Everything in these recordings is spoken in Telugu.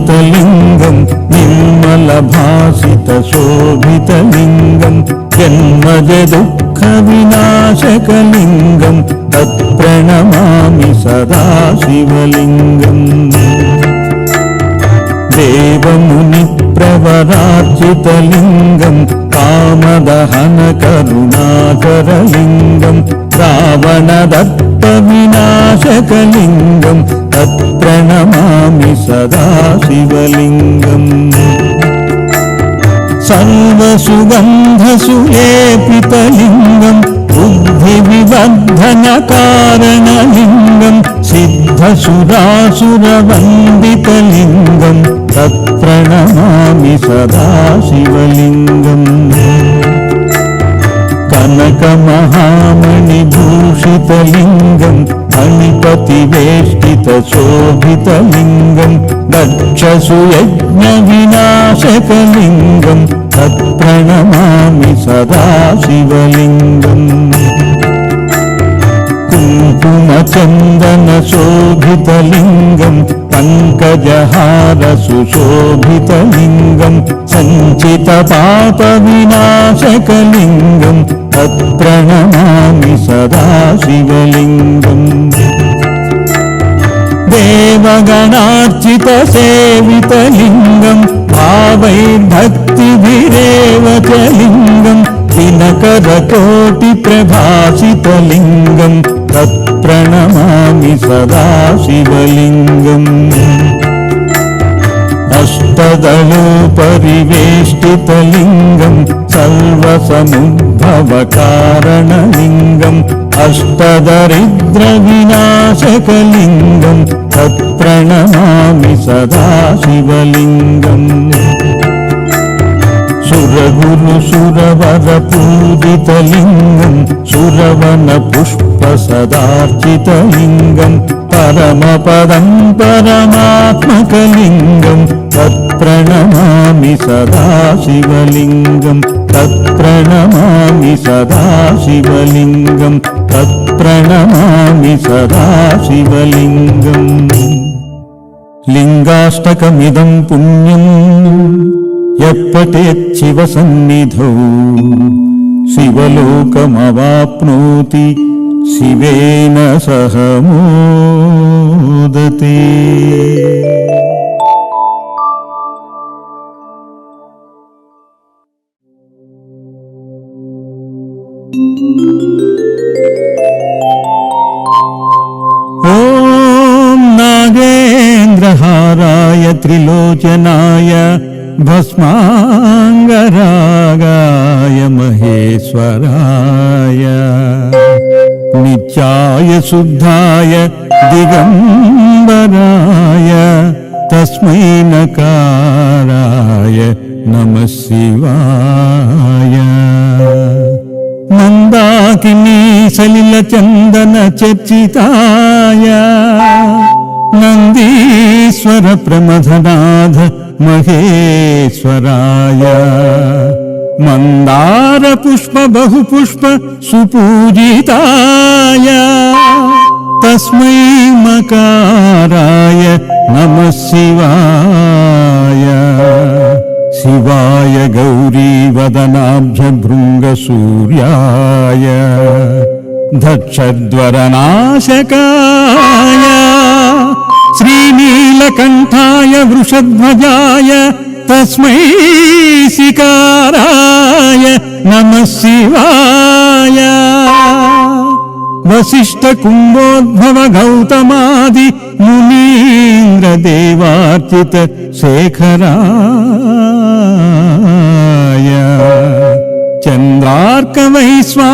లింగం నిర్మల భాసిత శోభితలింగం జన్మజ దుఃఖ వినాశకలింగం తత్ప్రణమామి సదా శివలింగం. దేవముని ప్రవరార్చితలింగం కామదహన కరుణాకరలింగం రావణదత్త వినాశకలింగం తత్ప్రణమామి సదా శివలింగం. సర్వసుగంధసులేపితలింగం బుద్ధి వివర్ధన కారణలింగం సిద్ధసురాసురవందితలింగం తత్ప్రణమామి సదా శివలింగం. కనకమహామణిభూషితలింగం ఫణిపతివేష్టిత శోభితలింగం దక్షసుయజ్ఞ వినాశకలింగం తత్ప్రణమామి సదా శివలింగం. కుంకుమచందన శోభితలింగం పంకజహార సుశోభితలింగం సంచిత పాప వినాశకలింగం తత్ప్రణమామి సదా శివలింగం. దేవగణార్చిత సేవితలింగం భావైర్భక్తిభిరేవ చ లింగం దినకరకోటి ప్రభాసితలింగం తత్ప్రణమామి సదా శివలింగం. అష్టదళోపరివేష్టితలింగం సర్వసముద్భవకారణలింగం అష్టదరిద్ర వినాశకలింగం తత్ప్రణమామి సదా శివలింగం. సురగురు సురవర పూజితలింగం సురవన పుష్ప సదార్చితలింగం పరమపదం పరమాత్మకలింగం తత్ప్రణమామి సదా శివలింగం. తత్ప్రణమామి సదా శివలింగం. తత్ప్రణమామి సదా శివలింగం. లింగాష్టకమిదం పుణ్యం యప్పటేత్ శివ సన్నిధౌ శివలోకమవాప్నోతి శివేన సహ మోదతే. ఓం నాగేంద్రహారాయ త్రిలోచనాయ భస్మాంగరాగాయ మహేశ్వరాయ నిత్యాయ శుద్ధాయ దిగంబరాయ తస్మై నకారాయ నమః శివాయ. మందాకినీ సలిల చందన చర్చితాయ నందీశ్వర ప్రమథనాథ మహేశ్వరాయ మందార పుష్ప బహుపుష్ప సుపూజితాయ తస్మై మకారాయ నమః శివాయ. శివాయ గౌరీవదనాబ్జ భృంగ సూర్యాయ దక్షద్వరనాశకాయ శ్రీనీలకంఠాయ వృషధ్వజాయ తస్మై శికారాయ నమః శివాయ. వశిష్ఠ కుంభోద్భవ గౌతమాది మునీంద్ర దేవార్చిత శేఖరాయ చంద్రార్క వైశ్వానరలోచనాయ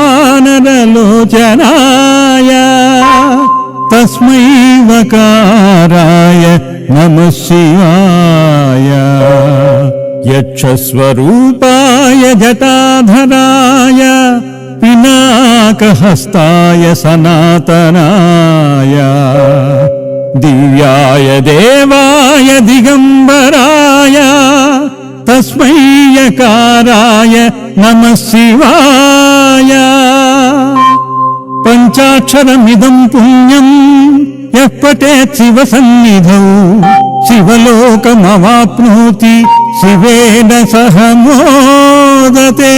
తస్మై వకారాయ నమః శివాయ. యక్షస్వరూపాయ జటాధరాయ పినాకహస్తాయ సనాతనాయ దివ్యాయ దేవాయ దిగంబరాయ తస్మై యకారాయ నమః శివాయ. పంచాక్షరమిదం పుణ్యం యః పఠేత్ శివ సన్నిధౌ శివలోకమవాప్నోతి శివేన సహ మోదతే.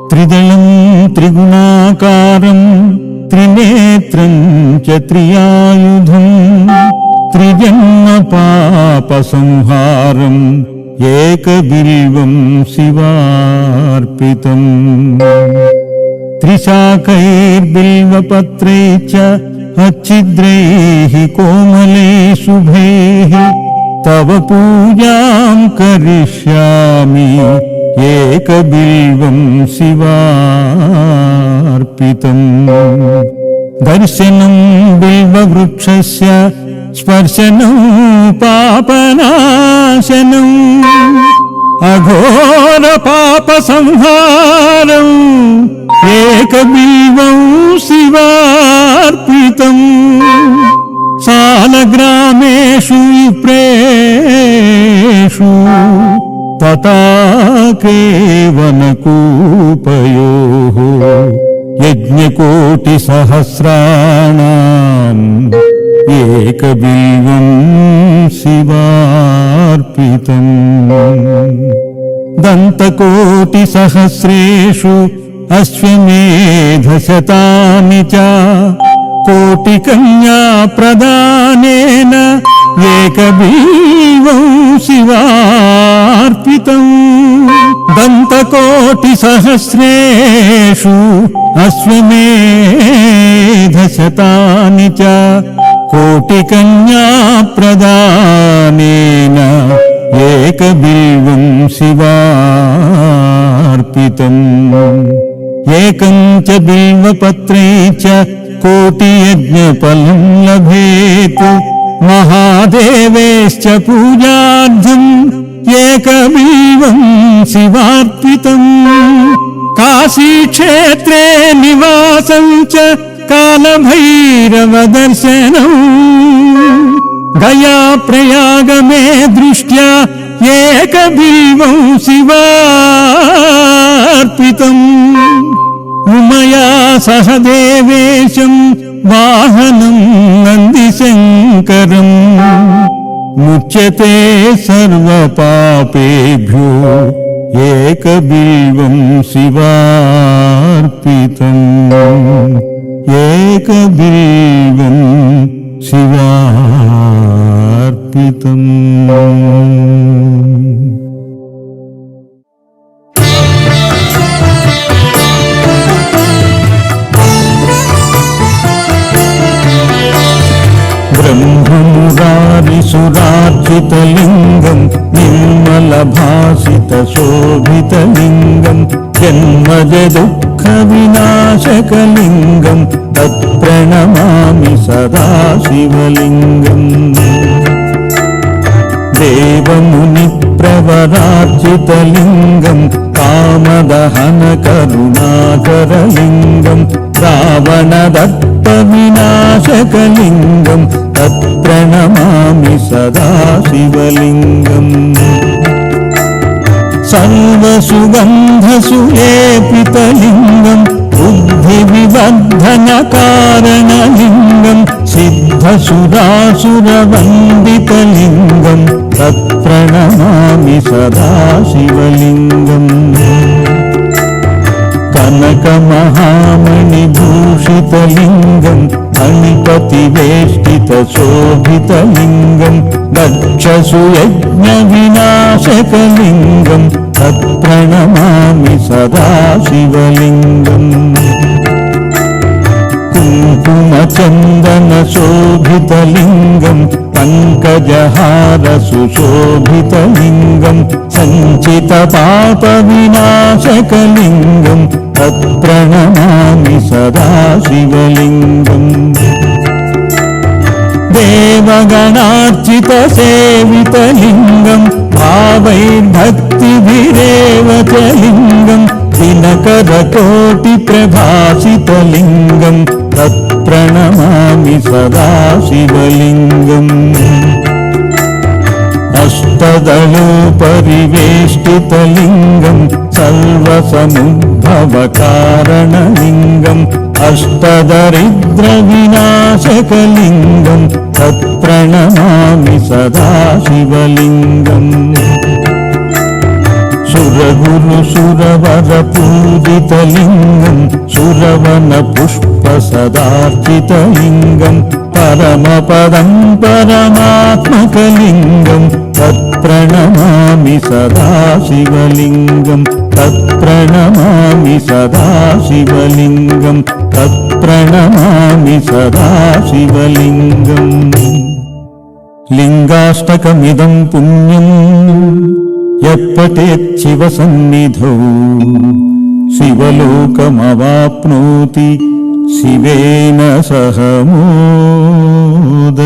త్రిదళం త్రిగుణాకారం త్రినేత్రం చ త్రియాయుధం త్రిజన్మ పాప సంహారం ఏకబిల్వం శివార్పితం. త్రిశాఖైర్బిల్వపత్రైశ్చ అచ్ఛిద్రైః కోమలైః శుభైః తవ పూజాం కరిష్యామి ఏకబిల్వం శివార్పితం. దర్శనం బిల్వవృక్షస్య స్పర్శనం పాపనాశనం అఘోర పాప సంహారం ఏకబిల్వం శివార్పితం. సాలగ్రామేషు విప్రేషు తథా కేవనకూపయోః యజ్ఞకోటి సహస్రాణాం ఏకబిల్వం శివార్పితం. దంతకోటి సహస్రేషు అశ్వమేధశతాని చ కోటికన్యా ప్రదానేన ఏకబిల్వం శివార్పితం. దంతకోటి సహస్రేషు అశ్వమేధశతాని చ కోటికన్యా ప్రదానేన ఏకబిల్వం శివార్పితం. ఏకం చ బిల్వపత్రై చ కోటియజ్ఞఫలం లభేత్ మహాదేవేశ్చ పూజార్థం ఏకబిల్వం శివార్పితం. కాశీక్షేత్రే నివాసం చ కాలభైరవ దర్శనం గయా ప్రయాగమే దృష్ట్యా ఏకబిల్వం శివార్పితం. ఉమయా సహ దేవేశం వాహనం నందిశంకరం ముచ్యతే సర్వపాపేభ్యో ఏకబిల్వం శివార్పితం. ఏకబిల్వం శివార్పితం. బ్రహ్మమురారిసురార్చితలింగం నిర్మలభాసితశోభితలింగం జన్మజ దుఃఖ వినాశకలింగం తత్ప్రణమామి సదా శివలింగం. దేవముని ప్రవరార్చితలింగం కామదహన కరుణాకరలింగం రావణదత్త వినాశకలింగం తత్ప్రణమామి సదా శివలింగం. సర్వసుగంధసులేపితలింగం బుద్ధివివర్ధన కారణలింగం సిద్ధసురాసురవందితలింగం తత్ప్రణమామి సదా శివలింగం. కనకమహామణిభూషితలింగం ఫణిపతివేష్టితశోభితలింగం దక్షసుయజ్ఞవినాశకలింగం తత్ప్రణమామి సదా శివలింగం. కుంకుమచందనశోభితలింగం పంకజహార సుశోభితలింగం సంచితపాపవినాశకలింగం తత్ప్రణమామి సదా శివలింగం. దేవగణార్చితసేవితలింగం భావైర్భక్తిభిరేవ చ లింగం దినకరకోటిప్రభాసితలింగం తత్ప్రణమామి సదా శివలింగం. అష్టదళోపరివేష్టితలింగం సర్వసముద్ర भवकारणलिङ्गम् अष्टदरिद्रविनाशकलिङ्गम् तत्प्रणमामि सदा शिवलिङ्गम् सुरगुरुसुरवरपूजितलिङ्गम् सुरवनपुष्पसदार्चितलिङ्गम् परमपदम् परमात्मकलिङ्गम् तत्प्रणमामि सदा शिवलिङ्गम् तत्प्रणमामि सदा शिवलिङ्गम् तत्प्रणमामि सदा शिवलिङ्गम् लिङ्गाष्टकमिदं पुण्यम् यत्पठेच्छिवसन्निधौ शिवलोकमवाप्नोति शिवेन सह मोदते।